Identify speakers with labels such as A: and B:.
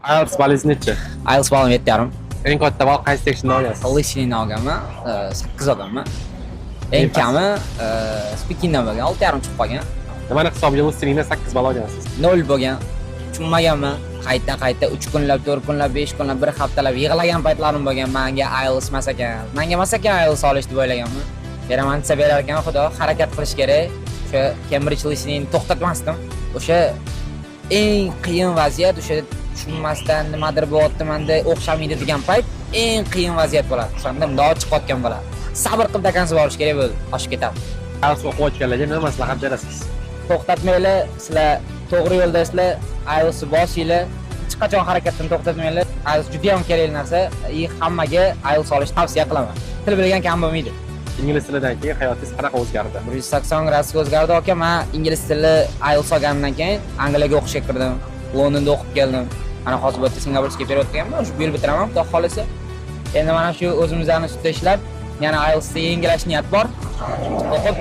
A: IELTS balingiz necha?
B: IELTS balim 7,5.
A: Eng katta ball qaysi tekshiruvni olgansiz?
B: Listeningni olganman, 8 olganman. Eng kami speakingdan bo'lgan 6,5 chiqib qolgan.
A: Nimani hisobiga listeningda 8 ball olgansiz?
B: 0 bo'lgan. Tushunmaganman. Qayta 3 kunlab, 4 kunlab, 5 kunlab, 1 haftalab yig'lagan paytlarim bo'lgan. Menga IELTS emas ekan. Menga emas ekan IELTS olish deb o'ylaganman. Beraman desa berar ekan, xudo harakat qilish kerak. O'sha Cambridge listeningni to'xtatmasdim. O'sha eng qiyin vaziyat o'sha tushunmasdan nimadir bo'lyapti menda o'xshamaydi degan payt eng qiyin vaziyat bo'ladi. O'shanda mundoq chiqayotgan bo'ladi. Sabr qilib dakansiz borish kerak bo'ldi. Oshib ketadi.
A: IELTS o'qiyotganlarga nima maslahat berasiz?
B: To'xtatmanglar, sizlar to'g'ri yo'ldasizlar. IELTS bosinglar. Hech qachon harakatdan to'xtatmanglar. IELTS juda ham kerak narsa. Hammaga IELTS olishni tavsiya qilaman. Til bilgan kam bo'lmaydi.
A: Ingliz tilidan keyin hayotingiz qanaqa o'zgardi?
B: 180 gradusga o'zgardi aka. Men ingliz tili IELTS olgandan keyin Angliyaga o'qishga kirdim. Londonda o'qib keldim. Mana hozir bu yerda Singapurga periyod qilganman. Shu yil bitiraman, xudo xolisa. Endi mana shu o'zimizni ustida ishlab, yana IELTS yengilashni niyat bor. O'qib